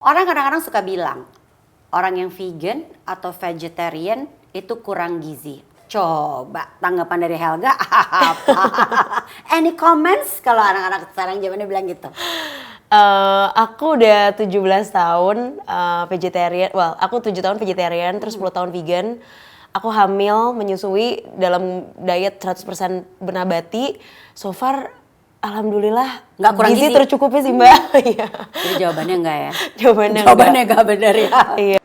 Orang kadang-kadang suka bilang, orang yang vegan atau vegetarian itu kurang gizi. Coba tanggapan dari Helga apa? Any comments kalau anak-anak sekarang zamannya bilang gitu? Aku udah 17 tahun vegetarian. Well, aku 7 tahun vegetarian, terus 10 tahun vegan. Aku hamil, menyusui dalam diet 100% bernabati. So far, alhamdulillah Nggak kurang gizi? tercukupi sih Mbak. Iya. Jadi jawabannya enggak ya? Jawabannya Enggak benar ya? Iya.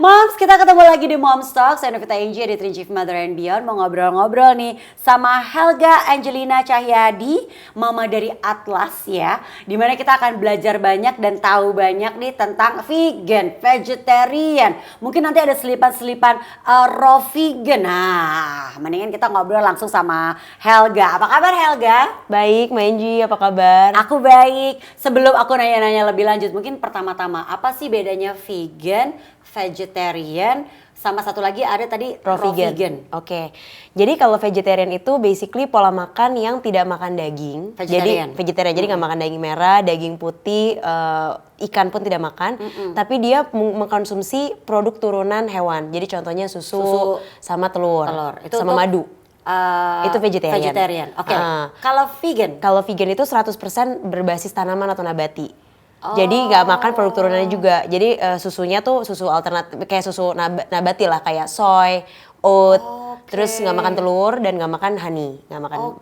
Moms, kita ketemu lagi di Moms Talk. Saya Novita Angie, editor in chief Mother and Beyond. Mau ngobrol-ngobrol nih sama Helga Angelina Cahyadi, mama dari Atlas ya. Dimana kita akan belajar banyak dan tahu banyak nih tentang vegan, vegetarian. Mungkin nanti ada selipan-selipan raw vegan. Nah, mendingan kita ngobrol langsung sama Helga. Apa kabar Helga? Baik, Mbak Angie, apa kabar? Aku baik. Sebelum aku nanya-nanya lebih lanjut, mungkin pertama-tama apa sih bedanya vegan, vegetarian, sama satu lagi ada tadi raw vegan. Oke. Jadi kalau vegetarian itu basically pola makan yang tidak makan daging. Vegetarian. Jadi vegetarian, jadi nggak makan daging merah, daging putih, ikan pun tidak makan. Tapi dia mengkonsumsi produk turunan hewan. Jadi contohnya susu. Sama telur. Itu sama madu. Itu vegetarian. Oke. Kalau vegan? Kalau vegan itu 100% berbasis tanaman atau nabati. Jadi nggak makan produk turunannya juga. Jadi susunya tuh susu alternatif, kayak susu nabati lah, kayak soy, oat. Terus nggak makan telur dan nggak makan honey, nggak makan.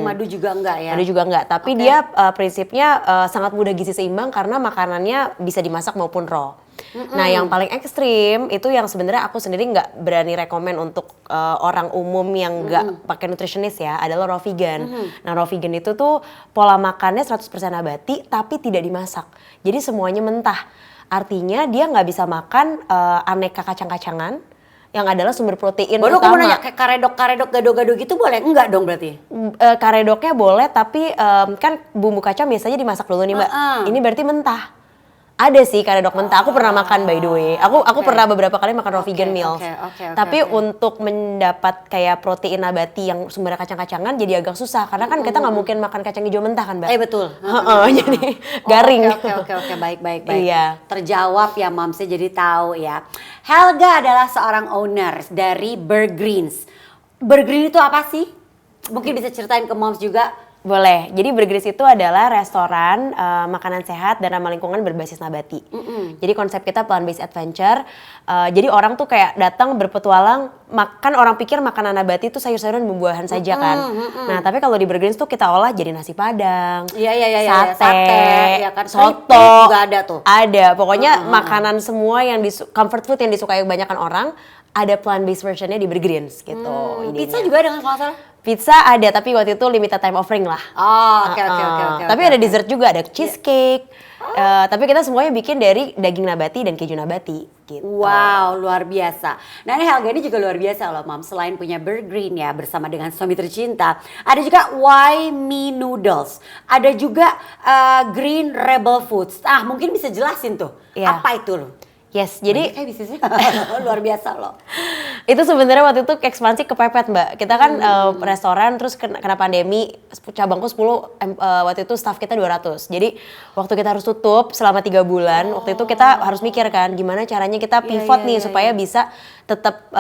Madu juga enggak ya? Madu juga nggak. Tapi dia prinsipnya sangat mudah gizi seimbang karena makanannya bisa dimasak maupun raw. Nah, yang paling ekstrim itu yang sebenarnya aku sendiri nggak berani rekomen untuk orang umum yang nggak pakai nutritionist ya, adalah raw vegan. Nah, raw vegan itu tuh pola makannya 100% nabati tapi tidak dimasak. Jadi semuanya mentah. Artinya dia nggak bisa makan aneka kacang-kacangan yang adalah sumber protein Baru utama. kamu nanya kayak karedok, gado-gado gitu boleh? Enggak dong berarti? Karedoknya boleh, tapi kan bumbu kacang biasanya dimasak dulu nih Mbak. Ini berarti mentah. Ada sih karedok mentah, aku pernah makan by the way. Aku pernah beberapa kali makan raw vegan meals. Tapi untuk mendapat kayak protein nabati yang sumbernya kacang-kacangan jadi agak susah. Karena kan kita nggak mungkin makan kacang hijau mentah kan Mbak? Betul. Jadi garing. Oke, baik. Iya. Terjawab ya Momsnya, jadi tahu ya. Helga adalah seorang owner dari Burgreens. Burgreen itu apa sih? Mungkin bisa ceritain ke Moms juga. Boleh. Jadi Burgreens itu adalah restoran makanan sehat dan ramah lingkungan berbasis nabati. Jadi konsep kita plant-based adventure. Jadi orang tuh kayak datang berpetualang, makan, orang pikir makanan nabati itu sayur-sayuran dan buah-buahan saja kan. Nah, tapi kalau di Burgreens tuh kita olah jadi nasi padang, sate, ya kan, soto, juga ada tuh. Ada. Pokoknya makanan semua yang comfort food yang disukai kebanyakan orang, ada plant-based versionnya di Burgreens gitu. Pizza juga ada kan kalau salah? Pizza ada, tapi waktu itu limited time offering lah. Oke. Tapi ada dessert juga, ada cheesecake. Tapi kita semuanya bikin dari daging nabati dan keju nabati gitu. Wow, luar biasa. Nah, ini Helga ini juga luar biasa loh, Mom. Selain punya Burgreen ya bersama dengan suami tercinta, ada juga Why Me Noodles. Ada juga Green Rebel Foods. Mungkin bisa jelasin tuh. Iya. Apa itu loh? Yes, jadi kayak bisnisnya luar biasa loh. Itu sebenarnya waktu itu ekspansi kepepet Mbak. Kita kan restoran, terus kena pandemi, cabangku 10, waktu itu staff kita 200. Jadi waktu kita harus tutup selama 3 bulan, waktu itu kita harus mikir kan gimana caranya kita pivot supaya bisa tetap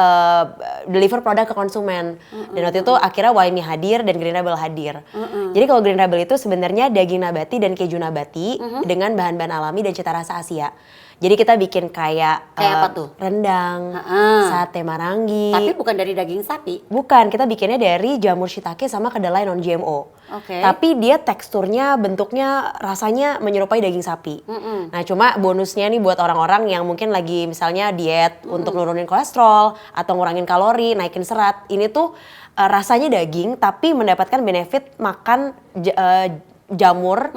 deliver produk ke konsumen. Dan waktu itu akhirnya Why Me hadir dan Green Rebel hadir. Jadi kalau Green Rebel itu sebenarnya daging nabati dan keju nabati dengan bahan-bahan alami dan cita rasa Asia. Jadi kita bikin kayak apa tuh? Rendang, sate marangi. Tapi bukan dari daging sapi? Bukan, kita bikinnya dari jamur shiitake sama kedelai non GMO. Tapi dia teksturnya, bentuknya, rasanya menyerupai daging sapi. Nah, cuma bonusnya nih buat orang-orang yang mungkin lagi misalnya diet untuk nurunin kolesterol atau ngurangin kalori, naikin serat. Ini tuh rasanya daging tapi mendapatkan benefit makan jamur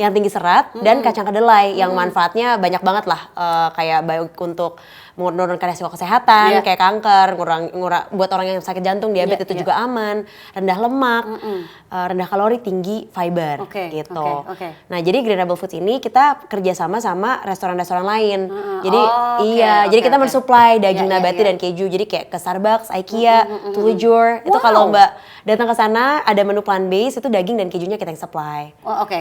yang tinggi serat dan kacang kedelai yang manfaatnya banyak banget lah, kayak baik untuk menurunkan resiko kesehatan kayak kanker, buat orang yang sakit jantung, diabetes itu juga aman, rendah lemak, rendah kalori, tinggi fiber gitu. Nah jadi Greenable Foods ini kita kerjasama sama restoran-restoran lain. Jadi jadi kita mensuplai daging nabati dan keju. Jadi kayak ke Starbucks, IKEA, Tulujur. Itu kalau Mbak datang ke sana ada menu plant based, itu daging dan kejunya kita yang supply.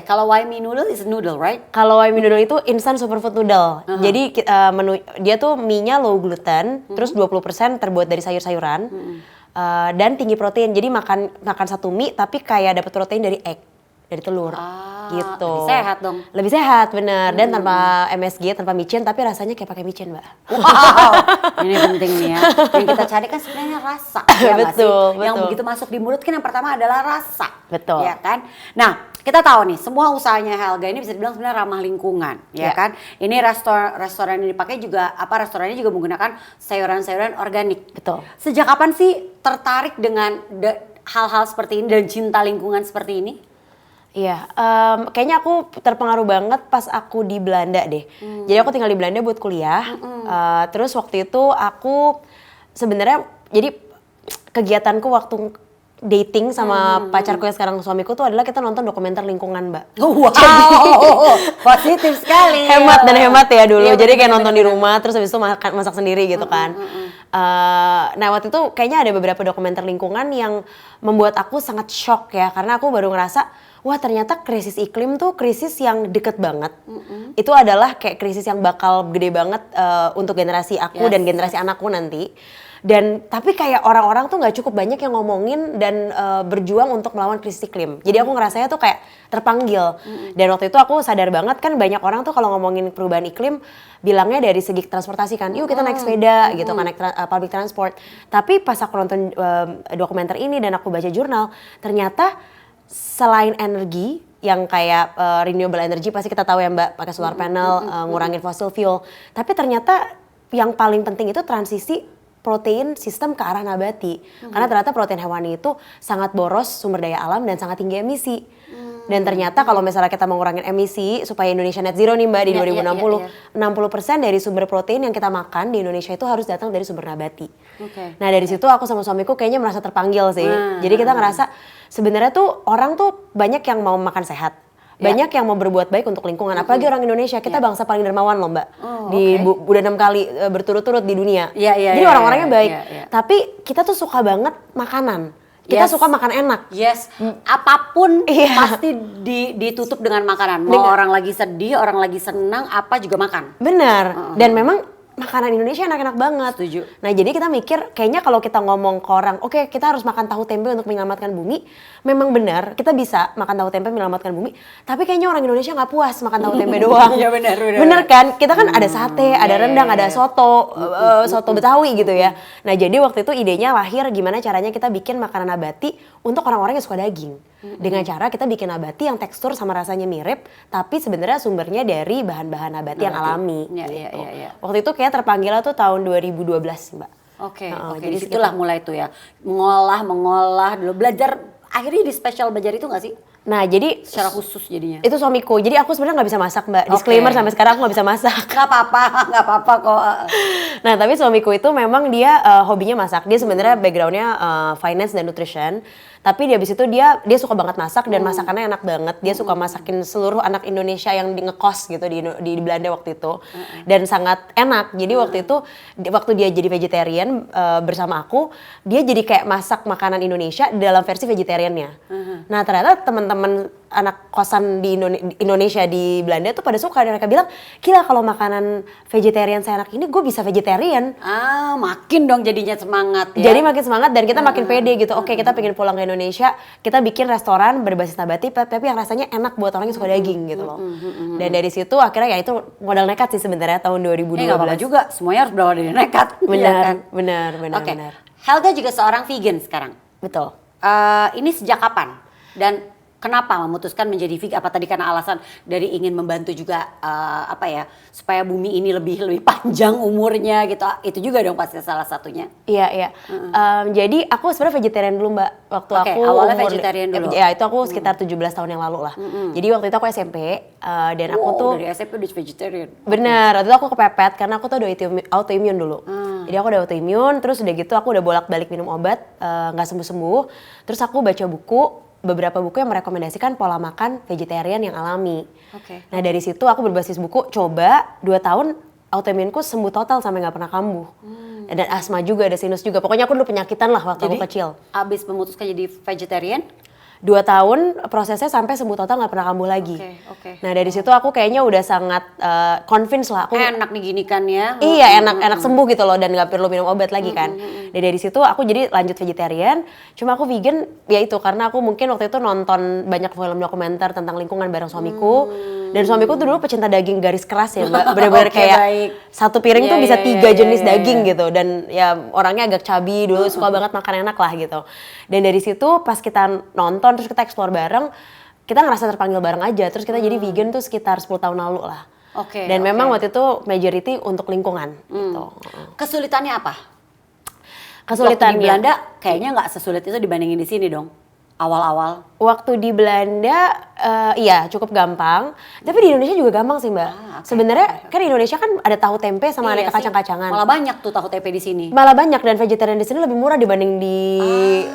Kalau Waimi noodle is noodle, right? Kalau Waimi noodle itu instant superfood noodle. Jadi menu dia tuh mie-nya low gluten, terus 20% terbuat dari sayur-sayuran, dan tinggi protein. Jadi makan satu mie tapi kayak dapat protein dari egg, dari telur. Gitu. Lebih sehat dong. Lebih sehat, bener. Dan tanpa MSG, tanpa micin, tapi rasanya kayak pakai micin, Mbak. Wow, ini penting nih ya. Yang kita cari kan sebenarnya rasa, ya nggak sih? Yang begitu masuk di mulut kan yang pertama adalah rasa. Betul. Ya kan? Nah, kita tahu nih, semua usahanya Helga ini bisa dibilang sebenarnya ramah lingkungan, ya kan? Ini restoran yang dipakai juga, restorannya juga menggunakan sayuran-sayuran organik. Betul. Sejak kapan sih tertarik dengan hal-hal seperti ini dan cinta lingkungan seperti ini? Iya, kayaknya aku terpengaruh banget pas aku di Belanda deh. Jadi aku tinggal di Belanda buat kuliah. Terus waktu itu aku sebenarnya jadi kegiatanku waktu dating sama pacarku yang sekarang suamiku tuh adalah kita nonton dokumenter lingkungan, Mbak. Wow, positif sekali. Hemat ya dulu. Iya, jadi kayak nonton di rumah, terus habis itu masak sendiri gitu kan. Nah waktu itu kayaknya ada beberapa dokumenter lingkungan yang membuat aku sangat shock ya, karena aku baru ngerasa wah ternyata krisis iklim tuh krisis yang deket banget. Itu adalah kayak krisis yang bakal gede banget untuk generasi aku dan generasi anakku nanti. Dan tapi kayak orang-orang tuh nggak cukup banyak yang ngomongin dan berjuang untuk melawan krisis iklim. Jadi aku ngerasanya tuh kayak terpanggil. Dan waktu itu aku sadar banget kan banyak orang tuh kalau ngomongin perubahan iklim bilangnya dari segi transportasi kan, yuk kita naik sepeda gitu kan, naik public transport. Tapi pas aku nonton dokumenter ini dan aku baca jurnal, ternyata selain energi yang kayak renewable energy pasti kita tahu ya Mbak, pakai solar panel, ngurangin fossil fuel. Tapi ternyata yang paling penting itu transisi protein sistem ke arah nabati. Karena ternyata protein hewani itu sangat boros sumber daya alam dan sangat tinggi emisi. Dan ternyata kalau misalnya kita mengurangin emisi supaya Indonesia net zero nih Mbak di 2060, 60% dari sumber protein yang kita makan di Indonesia itu harus datang dari sumber nabati. Nah dari situ aku sama suamiku kayaknya merasa terpanggil sih. Jadi kita ngerasa sebenarnya tuh orang tuh banyak yang mau makan sehat. Banyak yang mau berbuat baik untuk lingkungan, apalagi orang Indonesia, kita bangsa paling dermawan loh Mbak. Udah 6 kali berturut-turut di dunia. Jadi orang-orangnya baik. Tapi kita tuh suka banget makanan. Kita suka makan enak. Apapun pasti ditutup dengan makanan. Mau orang lagi sedih, orang lagi senang, apa juga makan. Benar. Dan memang makanan Indonesia enak-enak banget. Setuju. Nah jadi kita mikir kayaknya kalau kita ngomong ke orang, oke, kita harus makan tahu tempe untuk menyelamatkan bumi. Memang benar, kita bisa makan tahu tempe menyelamatkan bumi. Tapi kayaknya orang Indonesia nggak puas makan tahu tempe doang. Iya benar. Bener kan? Kita kan ada sate, ada rendang, ada soto, soto Betawi gitu ya. Nah jadi waktu itu idenya lahir gimana caranya kita bikin makanan nabati untuk orang-orang yang suka daging. Dengan cara kita bikin nabati yang tekstur sama rasanya mirip, tapi sebenarnya sumbernya dari bahan-bahan nabati yang alami. Gitu. Waktu itu kayak terpanggilnya tuh tahun 2012 Mbak. Oke. Jadi situlah mulai tuh ya, mengolah dulu, belajar. Akhirnya di special belajar itu nggak sih? Nah jadi secara khusus jadinya. Itu suamiku. Jadi aku sebenarnya nggak bisa masak Mbak. Disclaimer sampai sekarang aku nggak bisa masak. Nggak apa-apa kok. Nah tapi suamiku itu memang dia hobinya masak. Dia sebenarnya backgroundnya finance dan nutrition. Tapi di habis itu dia suka banget masak dan masakannya enak banget. Dia suka masakin seluruh anak Indonesia yang ngekos gitu di Belanda waktu itu. Dan sangat enak. Jadi waktu itu waktu dia jadi vegetarian bersama aku, dia jadi kayak masak makanan Indonesia dalam versi vegetariannya. Nah ternyata teman-teman anak kosan di Indonesia di Belanda tuh pada suka, dan mereka bilang, gila kalau makanan vegetarian seenak ini gue bisa vegetarian. Makin dong jadinya semangat ya. Jadi makin semangat dan kita makin pede gitu. Oke, kita pengen pulang ke Indonesia, kita bikin restoran berbasis nabati tapi yang rasanya enak buat orang yang suka daging gitu loh. Dan dari situ akhirnya ya itu modal nekat sih sebenarnya tahun 2012. Nggak apa-apa juga, semuanya harus berawal dari nekat. Benar. Oke. Helga juga seorang vegan sekarang. Betul. Ini sejak kapan? Dan Kenapa memutuskan menjadi vegan? Apa tadi karena alasan dari ingin membantu juga supaya bumi ini lebih panjang umurnya gitu? Itu juga dong pasti salah satunya. Iya, iya. Jadi aku sebenarnya vegetarian dulu Mbak. Waktu Oke, aku awalnya vegetarian dulu. Ya itu aku sekitar 17 tahun yang lalu lah. Jadi waktu itu aku SMP dan aku tuh dari SMP udah vegetarian. bener, waktu itu aku kepepet karena aku tuh udah autoimun dulu. Jadi aku udah autoimun, terus udah gitu aku udah bolak-balik minum obat, nggak sembuh-sembuh. Terus aku baca beberapa buku yang merekomendasikan pola makan vegetarian yang alami. Oke. Nah dari situ aku berbasis buku, coba 2 tahun autoimunku sembuh total sampai nggak pernah kambuh. Dan asma juga, ada sinus juga. Pokoknya aku dulu penyakitan lah waktu aku kecil. Abis memutuskan jadi vegetarian? 2 tahun prosesnya sampai sembuh total nggak pernah kambuh lagi. Oke. Nah dari situ aku kayaknya udah sangat convince lah. Aku Enak nih gini kan ya? Iya enak sembuh gitu loh dan nggak perlu minum obat lagi kan. Dan dari situ aku jadi lanjut vegetarian. Cuma aku vegan ya itu karena aku mungkin waktu itu nonton banyak film dokumenter tentang lingkungan bareng suamiku. Dan suamiku tuh dulu pecinta daging garis keras ya Mbak. Bener-bener Oke, kayak baik. satu piring tuh Iya, bisa iya, 3 jenis iya, iya. daging gitu. Dan ya orangnya agak cabi dulu, suka banget makan enak lah gitu. Dan dari situ pas kita nonton terus kita explore bareng, kita ngerasa terpanggil bareng aja. Terus kita jadi vegan tuh sekitar 10 tahun lalu lah. Oke. Dan memang waktu itu majority untuk lingkungan gitu. Kesulitannya apa? Waktu Kesulitannya di Belanda kayaknya nggak sesulit itu dibandingin di sini dong. Awal-awal. waktu di Belanda iya cukup gampang, tapi di Indonesia juga gampang sih Mbak. Oke. Sebenarnya kan di Indonesia kan ada tahu tempe sama Iya aneka sih. kacang-kacangan. Malah banyak tuh tahu tempe di sini. Malah banyak dan vegetarian di sini lebih murah dibanding di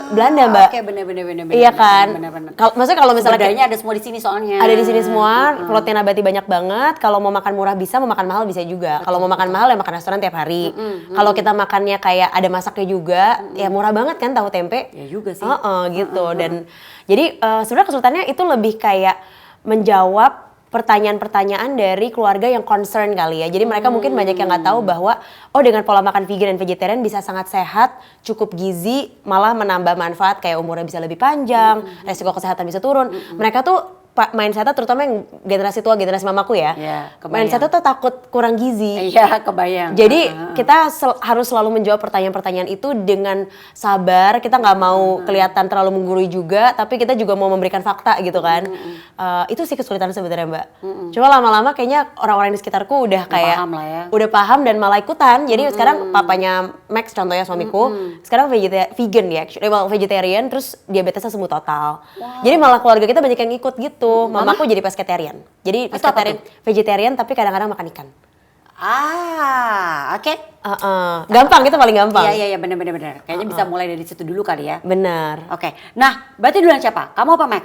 Belanda Mbak. Oke, bener. Iya kan. Bener. Maksudnya kalau misalnya Sebenarnya ada semua di sini soalnya. ada di sini semua, protein nabati banyak banget. Kalau mau makan murah bisa, mau makan mahal bisa juga. Kalau mau makan mahal ya makan restoran tiap hari. Kalau kita makannya kayak ada masaknya juga, ya murah banget kan tahu tempe. Ya juga sih. Gitu. Dan jadi sebenarnya kesulitannya itu lebih kayak menjawab pertanyaan-pertanyaan dari keluarga yang concern kali ya. Jadi mereka mungkin banyak yang nggak tahu bahwa dengan pola makan vegan dan vegetarian bisa sangat sehat, cukup gizi, malah menambah manfaat kayak umurnya bisa lebih panjang, resiko kesehatan bisa turun. Mereka tuh mindsetnya terutama yang generasi tua, generasi mamaku ya. Iya, kebayang. Mindsetnya tuh takut kurang gizi. Iya, kebayang. Jadi kita harus selalu menjawab pertanyaan-pertanyaan itu dengan sabar. Kita nggak mau kelihatan terlalu menggurui juga, tapi kita juga mau memberikan fakta gitu kan. Itu sih kesulitan sebenarnya Mbak. Cuma lama-lama kayaknya orang-orang di sekitarku udah kayak paham lah ya. udah paham dan malah ikutan. Jadi sekarang papanya Max contohnya suamiku, sekarang vegan ya, vegetarian terus diabetesnya sembuh total. Jadi malah keluarga kita banyak yang ikut gitu. Mamaku jadi pescetarian. Jadi pescetarian, vegetarian tapi kadang-kadang makan ikan. Oke. Gampang, itu paling gampang. Iya, bener. Kayaknya bisa mulai dari situ dulu kali ya. Benar. Oke. Nah, berarti duluan siapa? Kamu apa Max?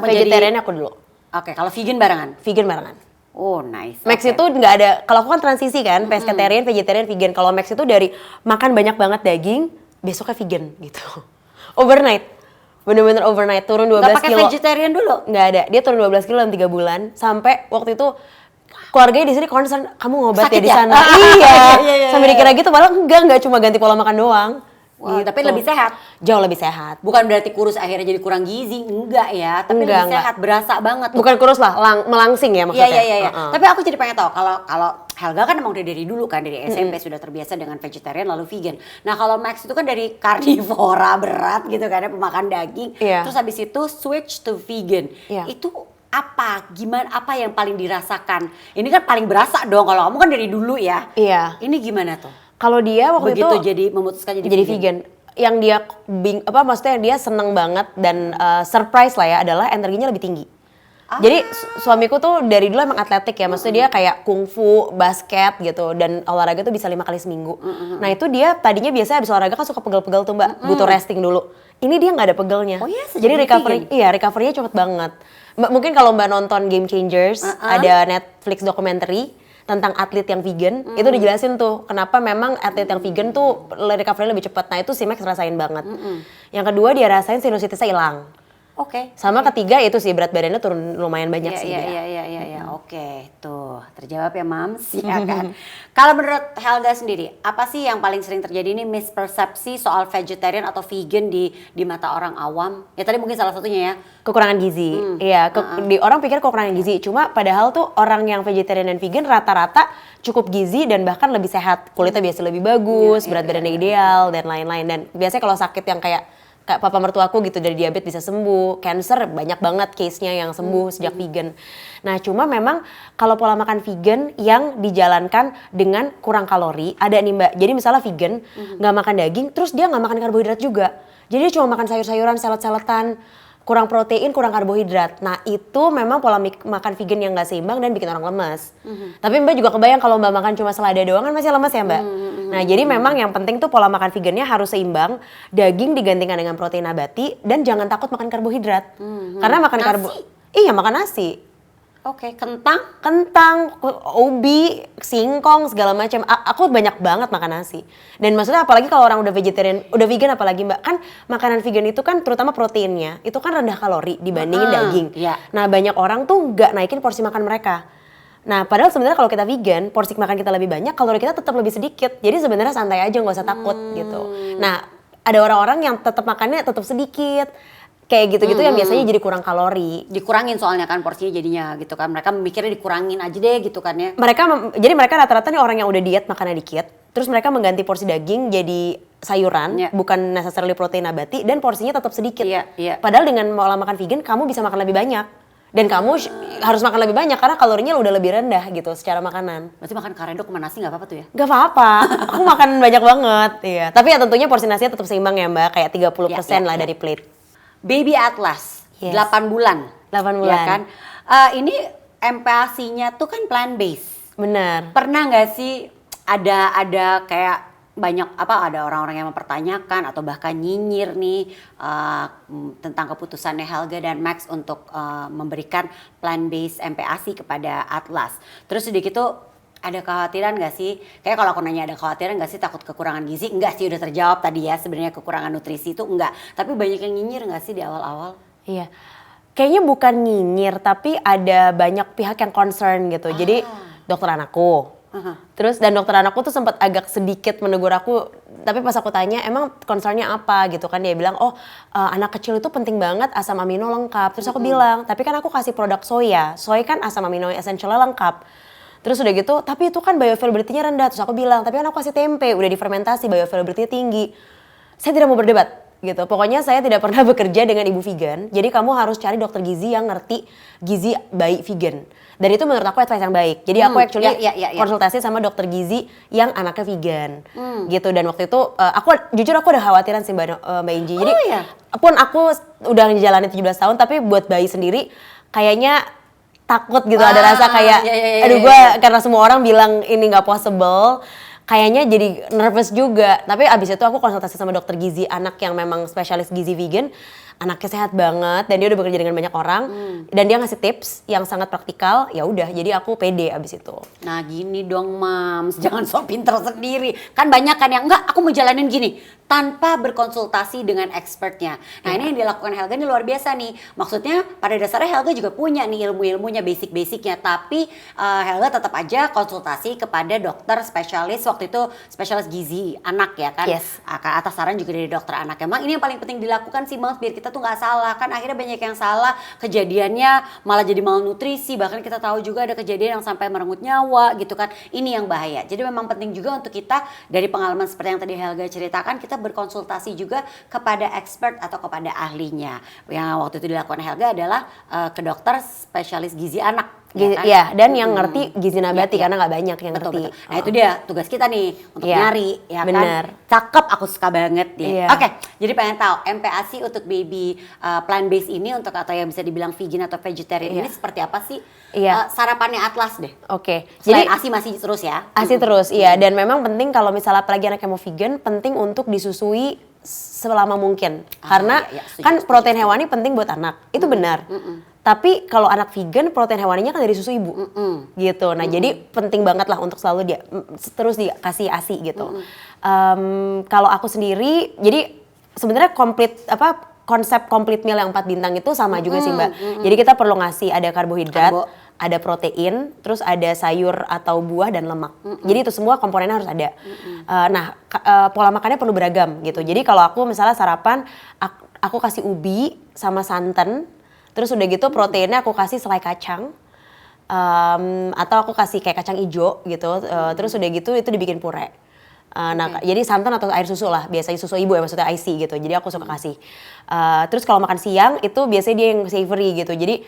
Vegetarian aku dulu. Oke, kalau vegan barengan? Vegan barengan. Oh, nice. Max Oke. itu nggak ada, kalau aku kan transisi kan, pescetarian, vegetarian, vegan. Kalau Max itu dari makan banyak banget daging, besoknya vegan gitu. Overnight. Bener-bener overnight, turun 12 Nggak pakai kilo. vegetarian dulu? Nggak ada, dia turun 12 kilo dalam 3 bulan. Sampai waktu itu keluarganya di sini concern, kamu ngobat Sakit ya di ya? sana. Iya. Iya. Sampai dikira gitu, padahal enggak cuma ganti pola makan doang. Wah, Gitu. tapi lebih sehat. Jauh lebih sehat. Bukan berarti kurus akhirnya jadi kurang gizi, enggak ya. Tapi Enggak, lebih sehat, berasa banget. tuh. Bukan kurus lah, melangsing ya maksudnya. Iya. Tapi aku jadi pengen tahu kalau Helga kan emang udah dari dulu kan dari SMP sudah terbiasa dengan vegetarian lalu vegan. Nah kalau Max itu kan dari karnivora berat gitu kan ya pemakan daging. Iya. Terus habis itu switch to vegan. Iya. Itu apa yang paling dirasakan? Ini kan paling berasa dong kalau kamu kan dari dulu ya. Iya. Ini gimana tuh? Kalau dia waktu Begitu itu jadi memutuskan jadi vegan. Yang dia maksudnya yang dia seneng banget dan surprise lah ya adalah energinya lebih tinggi. Jadi suamiku tuh dari dulu emang atletik ya, maksudnya dia kayak kungfu, basket gitu dan olahraga tuh bisa 5 kali seminggu. Nah itu dia tadinya biasanya habis olahraga kan suka pegel-pegel tuh Mbak, butuh resting dulu. Ini dia nggak ada pegelnya. Oh iya, jadi vegan. recovery-nya cepet banget. Mungkin kalau Mbak nonton Game Changers, ada Netflix documentary tentang atlet yang vegan, itu dijelasin tuh kenapa memang atlet yang vegan tuh recovery lebih cepat. Nah itu si Max rasain banget. Yang kedua dia rasain sinusitisnya hilang. Oke. Sama ketiga itu sih berat badannya turun lumayan banyak sih dia. Iya. Oke, tuh terjawab ya Mams, ya kan. Kalau menurut Helga sendiri, apa sih yang paling sering terjadi ini mispersepsi soal vegetarian atau vegan di mata orang awam? Ya tadi mungkin salah satunya ya. Kekurangan gizi. Iya, di orang pikir kekurangan gizi, cuma padahal tuh orang yang vegetarian dan vegan rata-rata cukup gizi dan bahkan lebih sehat. Kulitnya biasa lebih bagus, berat badannya ideal dan lain-lain. Dan biasanya kalau sakit yang kayak kayak papa mertuaku gitu dari diabetes bisa sembuh, cancer banyak banget case-nya yang sembuh sejak vegan. Nah cuma memang kalau pola makan vegan yang dijalankan dengan kurang kalori, ada nih Mbak, jadi misalnya vegan nggak makan daging, terus dia nggak makan karbohidrat juga. Jadi dia cuma makan sayur-sayuran, salad-saladan, kurang protein, kurang karbohidrat. Nah itu memang pola makan vegan yang nggak seimbang dan bikin orang lemes. Tapi Mbak juga kebayang kalau Mbak makan cuma selada doang kan masih lemes ya Mbak. Nah jadi memang yang penting tuh pola makan vegannya harus seimbang. Daging digantikan dengan protein nabati dan jangan takut makan karbohidrat. Karena makan iya makan nasi. Oke, kentang? Kentang, ubi, singkong, segala macam. Aku banyak banget makan nasi. Dan maksudnya apalagi kalau orang udah vegetarian, udah vegan apalagi Mbak. Kan makanan vegan itu kan terutama proteinnya, itu kan rendah kalori dibandingin daging. Iya. Nah banyak orang tuh nggak naikin porsi makan mereka. Nah padahal sebenarnya kalau kita vegan, porsi makan kita lebih banyak, kalori kita tetap lebih sedikit. Jadi sebenarnya santai aja, nggak usah takut gitu. Nah ada orang-orang yang tetap makannya tetap sedikit. Kayak gitu-gitu yang biasanya jadi kurang kalori. Dikurangin soalnya kan porsinya jadinya gitu kan. Mereka mikirnya dikurangin aja deh gitu kan ya. Jadi mereka rata-rata nih orang yang udah diet makannya dikit. Terus mereka mengganti porsi daging jadi sayuran, bukan necessarily protein nabati, dan porsinya tetap sedikit. Padahal dengan pola makan vegan kamu bisa makan lebih banyak. Dan kamu harus makan lebih banyak karena kalorinya udah lebih rendah gitu secara makanan. Berarti makan karedok sama nasi gak apa-apa tuh ya? Gak apa-apa, aku makan banyak banget. Iya. Tapi ya tentunya porsi nasinya tetap seimbang ya Mbak, kayak 30% lah dari plate. Baby Atlas, 8 bulan. 8 bulan. Ya kan? Ini MPASI-nya tuh kan plant based. Benar. Pernah nggak sih ada kayak banyak ada orang-orang yang mempertanyakan atau bahkan nyinyir nih tentang keputusannya Helga dan Max untuk memberikan plant based MPASI kepada Atlas. Terus udah gitu ada kekhawatiran gak sih? Kayak kalau aku nanya ada kekhawatiran gak sih takut kekurangan gizi? Enggak sih, udah terjawab tadi ya. Sebenarnya kekurangan nutrisi itu enggak. Tapi banyak yang nyinyir gak sih di awal-awal? Iya. Kayaknya bukan nyinyir, tapi ada banyak pihak yang concern gitu. Jadi dokter anakku. Terus dan dokter anakku tuh sempat agak sedikit menegur aku. Tapi pas aku tanya emang concernnya apa gitu kan. Dia bilang anak kecil itu penting banget asam amino lengkap. Terus aku bilang tapi kan aku kasih produk soya. Soy kan asam amino essentialnya lengkap. Terus udah gitu, tapi itu kan bioavailability-nya rendah. Terus aku bilang, tapi kan aku kasih tempe, udah difermentasi, bioavailability-nya tinggi. Saya tidak mau berdebat gitu. Pokoknya saya tidak pernah bekerja dengan ibu vegan. Jadi kamu harus cari dokter gizi yang ngerti gizi bayi vegan. Dan itu menurut aku advice yang baik. Jadi aku actually konsultasi sama dokter gizi yang anaknya vegan. Gitu. Dan waktu itu, jujur aku ada khawatiran sih Mbak Inji. Jadi pun aku udah ngejalanin 17 tahun, tapi buat bayi sendiri kayaknya takut gitu, ada rasa kayak aduh gue karena semua orang bilang ini nggak possible, kayaknya jadi nervous juga. Tapi abis itu aku konsultasi sama dokter gizi anak yang memang spesialis gizi vegan, anaknya sehat banget dan dia udah bekerja dengan banyak orang dan dia ngasih tips yang sangat praktikal. Ya udah, jadi aku pede abis itu. Nah gini dong Mams, jangan sok pinter sendiri. Kan banyak kan yang enggak, aku mau jalanin gini tanpa berkonsultasi dengan expertnya. Nah ini yang dilakukan Helga ini luar biasa nih. Maksudnya pada dasarnya Helga juga punya nih ilmu-ilmunya, basic-basicnya. Tapi Helga tetap aja konsultasi kepada dokter spesialis, waktu itu spesialis gizi anak ya kan. Atas saran juga dari dokter anak. Emang ini yang paling penting dilakukan sih Mams, biar kita tuh nggak salah. Kan akhirnya banyak yang salah, kejadiannya malah jadi malnutrisi. Bahkan kita tahu juga ada kejadian yang sampai merenggut nyawa gitu kan. Ini yang bahaya. Jadi memang penting juga untuk kita dari pengalaman seperti yang tadi Helga ceritakan, kita berkonsultasi juga kepada expert atau kepada ahlinya. Yang waktu itu dilakukan Helga adalah ke dokter spesialis gizi anak. Ya, dan yang ngerti gizi nabati karena nggak banyak yang ngerti. Betul. Nah itu dia tugas kita nih untuk nyari, ya bener. Kan? Cakep, aku suka banget dia. Oke, jadi pengen tahu MPASI untuk baby plant based ini untuk atau yang bisa dibilang vegan atau vegetarian ini seperti apa sih? Sarapannya Atlas deh. Oke. Jadi ASI masih terus ya? ASI terus, iya. Dan memang penting kalau misalnya apalagi anak yang mau vegan, penting untuk disusui selama mungkin. Karena kan protein hewani penting buat anak. Itu benar. Tapi kalau anak vegan protein hewaninya kan dari susu ibu, gitu. Nah jadi penting banget lah untuk selalu dia terus dikasih ASI gitu. Kalau aku sendiri, jadi sebenarnya konsep complete meal yang 4 bintang itu sama juga sih Mbak. Jadi kita perlu ngasih ada karbohidrat, ada protein, terus ada sayur atau buah dan lemak. Jadi itu semua komponennya harus ada. Pola makannya perlu beragam gitu. Jadi kalau aku misalnya sarapan, aku kasih ubi sama santan. Terus udah gitu proteinnya aku kasih selai kacang atau aku kasih kayak kacang ijo gitu. Terus udah gitu itu dibikin puree. Nah, jadi santan atau air susu lah, biasanya susu ibu ya, maksudnya IC gitu. Jadi aku suka kasih. Terus kalau makan siang itu biasanya dia yang savory gitu. Jadi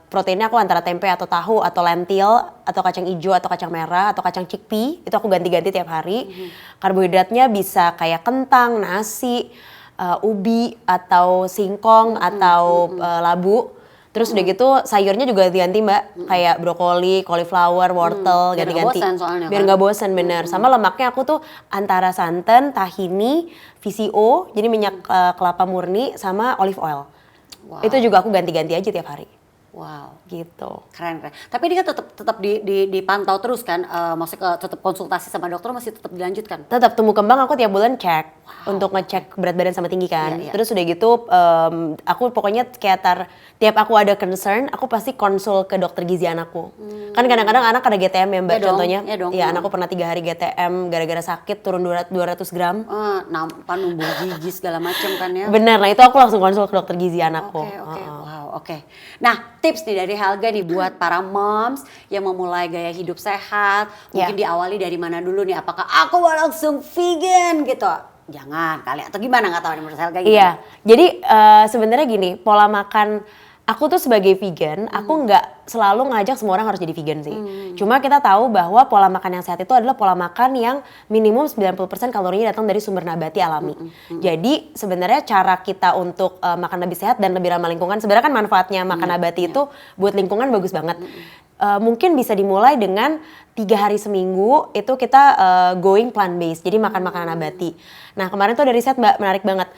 proteinnya aku antara tempe atau tahu atau lentil atau kacang hijau atau kacang merah atau kacang chickpea. Itu aku ganti-ganti tiap hari. Karbohidratnya bisa kayak kentang, nasi, ubi atau singkong atau labu. Terus udah gitu sayurnya juga ganti-ganti Mbak, kayak brokoli, cauliflower, wortel, Biar ganti-ganti. nggak bosan soalnya Biar kan. nggak bosan bener. Sama lemaknya aku tuh antara santan, tahini, VCO, jadi minyak kelapa murni sama olive oil. Wow. Itu juga aku ganti-ganti aja tiap hari. Wow. Gitu. Keren. Tapi ini kan tetap dipantau terus kan, maksudnya tetap konsultasi sama dokter masih tetap dilanjutkan. Tetap tumbuh kembang aku tiap bulan cek untuk ngecek berat badan sama tinggi kan. Iya. Terus udah gitu aku pokoknya kayak tiap aku ada concern aku pasti konsul ke dokter gizi anakku. Kan kadang-kadang anak ada GTM ya Mbak Iya dong, contohnya. iya dong. Iya anakku pernah 3 hari GTM gara-gara sakit turun 200 gram. Nampak numbuh gigi segala macam kan ya. Bener, nah itu aku langsung konsul ke dokter gizi anakku. Oke. Nah, tips nih dari Helga nih buat para moms yang memulai gaya hidup sehat, mungkin diawali dari mana dulu nih? Apakah aku mau langsung vegan gitu? Jangan kali, atau gimana, nggak tahu nih menurut Helga gimana? Iya, jadi sebenarnya gini, pola makan aku tuh sebagai vegan, aku nggak selalu ngajak semua orang harus jadi vegan sih. Cuma kita tahu bahwa pola makan yang sehat itu adalah pola makan yang minimum 90% kalorinya datang dari sumber nabati alami. Jadi sebenarnya cara kita untuk makan lebih sehat dan lebih ramah lingkungan, sebenarnya kan manfaatnya makan nabati itu buat lingkungan bagus banget. Mungkin bisa dimulai dengan 3 hari seminggu itu kita going plant based, jadi makan makanan nabati. Nah kemarin tuh ada riset Mbak, menarik banget.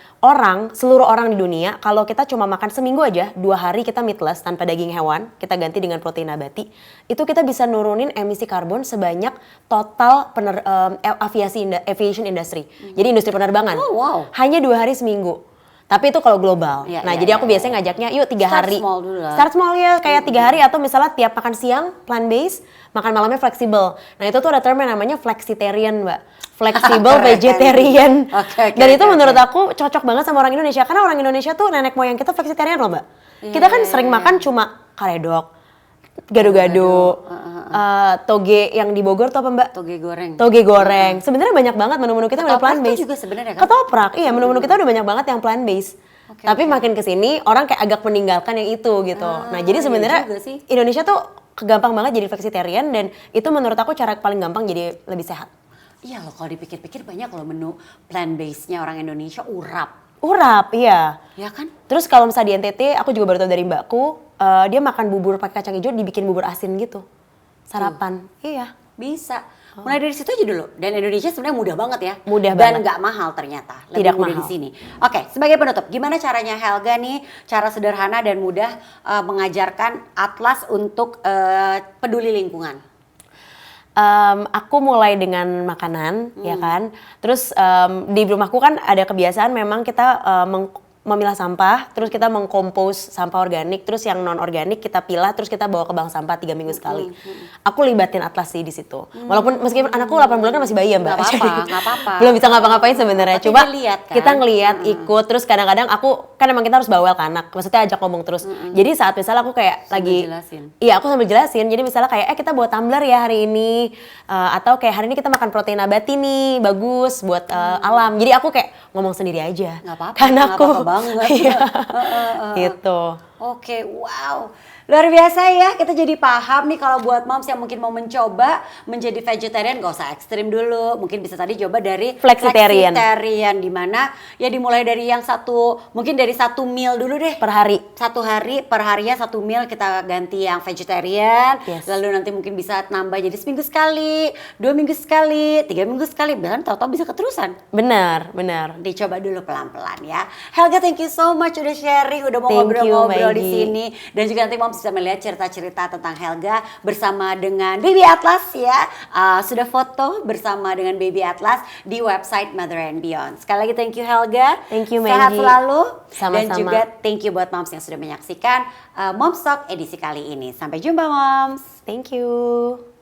Seluruh orang di dunia, kalau kita cuma makan seminggu aja, 2 hari kita meatless tanpa daging hewan, kita ganti dengan protein nabati, itu kita bisa nurunin emisi karbon sebanyak total aviation industry. Jadi industri penerbangan. Oh, wow. Hanya 2 hari seminggu. Tapi itu kalau global. Jadi aku biasanya ngajaknya yuk 3 hari. Start small dulu lah. Start small ya, kayak 3 hari atau misalnya tiap makan siang plant based, makan malamnya fleksibel. Nah itu tuh ada term yang namanya flexitarian Mbak. Flexible vegetarian. Dan itu menurut aku cocok banget sama orang Indonesia. Karena orang Indonesia tuh nenek moyang kita flexitarian loh Mbak. Kita kan sering makan cuma karedok, gado-gado, toge yang di Bogor tuh apa Mbak? Toge goreng. Sebenarnya banyak banget menu-menu kita udah plant based. Juga sebenarnya kan? Ketoprak, iya menu-menu kita udah banyak banget yang plant based. Tapi makin kesini orang kayak agak meninggalkan yang itu gitu. Nah jadi sebenarnya Indonesia tuh gampang banget jadi vegetarian dan itu menurut aku cara paling gampang jadi lebih sehat. Iya loh kalau dipikir-pikir banyak loh menu plant based-nya orang Indonesia urap. Urap, iya. Ya kan? Terus kalau misalnya di NTT, aku juga baru tahu dari mbakku, dia makan bubur pakai kacang hijau dibikin bubur asin gitu. Sarapan. Iya. Bisa. Mulai dari situ aja dulu. Dan Indonesia sebenarnya mudah banget ya. Mudah dan banget. Dan nggak mahal ternyata. Lebih Tidak mudah mahal. di sini. Oke, sebagai penutup, gimana caranya Helga nih, cara sederhana dan mudah mengajarkan Atlas untuk peduli lingkungan? Aku mulai dengan makanan, ya kan. Terus di rumahku kan ada kebiasaan memang kita memilah sampah, terus kita mengkompos sampah organik, terus yang non organik kita pilah, terus kita bawa ke bank sampah 3 minggu sekali. Aku libatin Atlas sih di situ. Walaupun meskipun anakku 8 bulan kan masih bayi ya Mbak. Nggak apa-apa. Belum bisa ngapa-ngapain sebenarnya. Tapi Coba kan? kita ngelihat, ikut, terus kadang-kadang aku kan emang kita harus bawel ke anak. Maksudnya ajak ngomong terus. Jadi saat misalnya aku kayak aku sambil jelasin. Jadi misalnya kayak kita bawa tumbler ya hari ini, atau kayak hari ini kita makan protein nabati nih, bagus buat alam. Jadi aku kayak ngomong sendiri aja. Nggak apa-apa. Karena aku banget. Iya. Gitu. Oke, wow. Luar biasa ya, kita jadi paham nih kalau buat moms yang mungkin mau mencoba menjadi vegetarian, gak usah ekstrim dulu. Mungkin bisa tadi coba dari Flexitarian. Dimana ya dimulai dari yang mungkin dari 1 meal dulu deh. Per hari. 1 hari, per harinya 1 meal kita ganti yang vegetarian. Yes. Lalu nanti mungkin bisa nambah jadi seminggu sekali, 2 minggu sekali, 3 minggu sekali. Bahkan tahu-tahu bisa keterusan. Benar. Dicoba dulu pelan-pelan ya. Helga, thank you so much udah sharing, udah mau Thank you, ngobrol-ngobrol di Maggie. sini. Dan juga nanti moms bisa melihat cerita-cerita tentang Helga bersama dengan Baby Atlas ya. Sudah foto bersama dengan Baby Atlas di website Mother and Beyond. Sekali lagi thank you Helga. Thank you, Sehat Maggie. selalu. Sama-sama. Dan juga thank you buat moms yang sudah menyaksikan Moms Talk edisi kali ini. Sampai jumpa moms. Thank you.